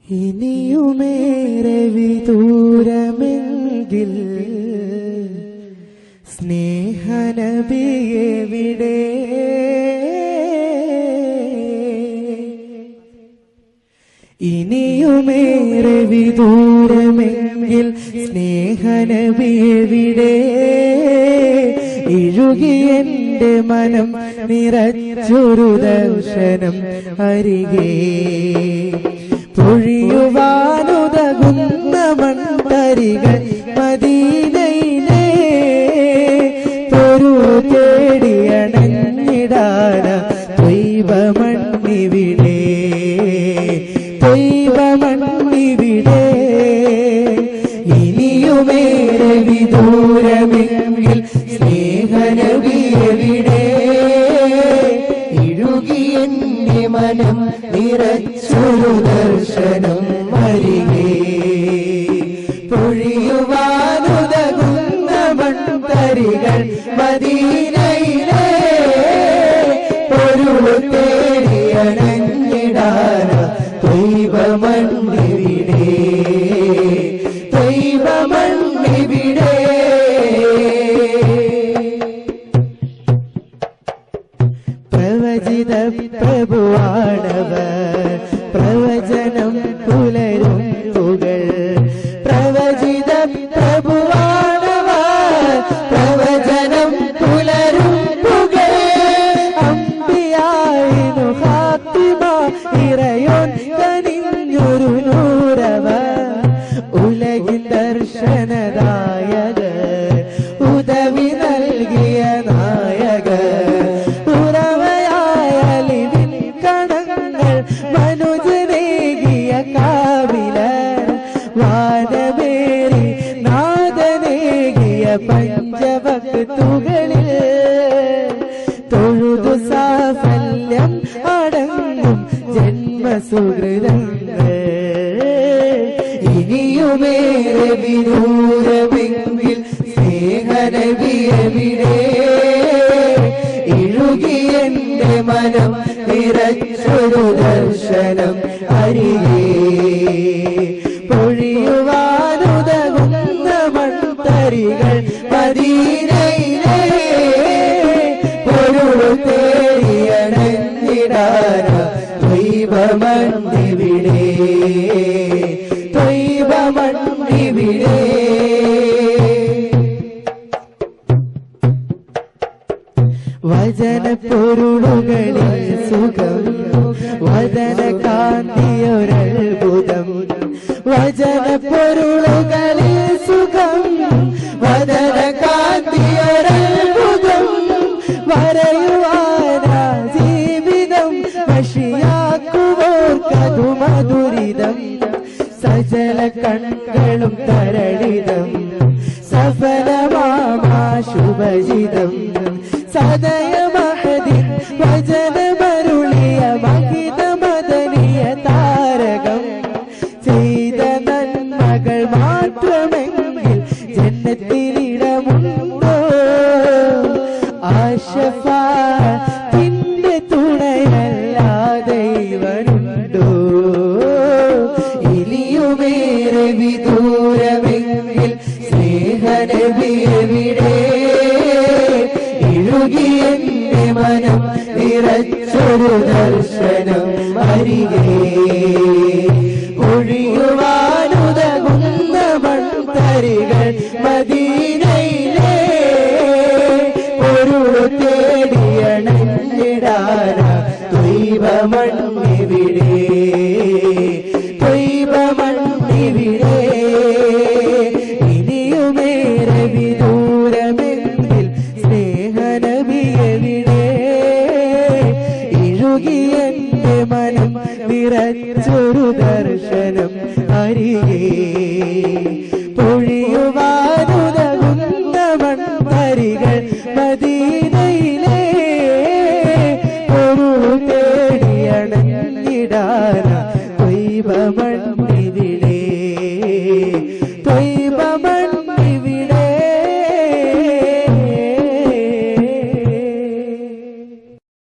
ഇനിയുമേറെ വിദൂരമെങ്കിൽ സ്നേഹനബിയെവിടെ? ഇനിയുമേറെ വിദൂരമെങ്കിൽ സ്നേഹനബിയെവിടെ? ഇഴുകിയെന്റെ മനം നിറച്ചൊരു ദർശനം അരികെ പൊഴിയുവാനുതകുന്ന മൺതരികൾ മദീനയിലെ പൊരുൾ തേടിയണഞ്ഞിടാന ത്വയ്ബമണ്ണിവിടെ, ത്വയ്ബമണ്ണിവിടെ. ഇനിയുമേറെ വിദൂരമെങ്കിൽ സ്നേഹനബിയെവിടെ? ഇഴുകിയെന്റെ മനം നിറച്ചൊരു ദർശനം അരികെ പൊഴിയുവാനുതകുന്ന മൺതരികൾ മദീനയിലെ പൊരുൾ തേടിയണഞ്ഞിടാന ത്വയ്ബമണ്ണിവിടെ, ത്വയ്ബമണ്ണിവിടെ. പ്രവചിത പ്രഭുവാണവർ, പ്രവചനം പുലരും പുകൾ. പ്രവചിത പ്രഭുവാണവർ, പ്രവചനം പുലരും പുകൾ. അമ്പിയായിനു ഖാത്തിമ ഇറയോൻ കനിഞ്ഞൊരു നൂറവർ. ഉലകിൻ ദർശനദായകർ, ഉദവി നൽകിയ നായകർ. മനുജനേകിയ കാവില വാനമേറി നാദനേകിയ പഞ്ചവക്തുകളിൽ തൊഴുതു സാഫല്യം അടങ്ങും ജന്മസുഹൃതങ്ങൾ. ഇനിയുമേറെ വിദൂരമെങ്കിൽ സ്നേഹനബിയെവിടെ? ഇഴുകിയെന്റെ മനം നിറച്ചൊരു ദർശനം അരികെ പൊഴിയുവാനുതകുന്ന മൺതരികൾ മദീനയിലെ പൊരുൾ തേടിയണഞ്ഞിടാന ത്വയ്ബമണ്ണിവിടെ, ത്വയ്ബമണ്ണിവിടെ. വചന പൊരുളുകളിൽ സുഖം, വചന കാന്തിയൊരത്ഭുതം. വചന പൊരുളുകളിൽ സുഖം, വചന കാന്തിയൊരത്ഭുതം. വരയുവാനാ ജീവിതം വശിയാക്കുവോർക്കതു മധുരിതം. സജല കണ്ണുകളും തരളിതം, സഫലമാമാ ശുഭജിതം. സദയമഹദിൻ വചനമരുളിയ മഹിത മദനിയ താരകം. ചെയ്ത നന്മകൾ മാത്രമെങ്കിൽ ജന്നത്തിലിടമുണ്ടോ? ആശഫാത്തിന്റെ തുണയല്ലാതെ ഇവനുണ്ടോ? ഇനിയുമേറെ വിദൂരമെങ്കിൽ സ്നേഹനബിയെവിടെ? ഇഴുകിയെന്റെ മനം നിറച്ചൊരു ദർശനം അരികെ ഒഴിയുവാനുതകുന്ന മൺതരികൾ മദീനയിലെ പൊരുൾ തേടിയണഞ്ഞിടാന ത്വയ്ബമണ്ണിവിടെ, ത്വയ്ബമണ്ണിവിടെ. ഇനിയുമേറെ വിദൂരമെങ്കിൽ സ്നേഹനബിയെവിടെ? ഇഴുകിയെന്റെ മനം നിറച്ചൊരു ദർശനം അരികെ പൊഴിയുവാ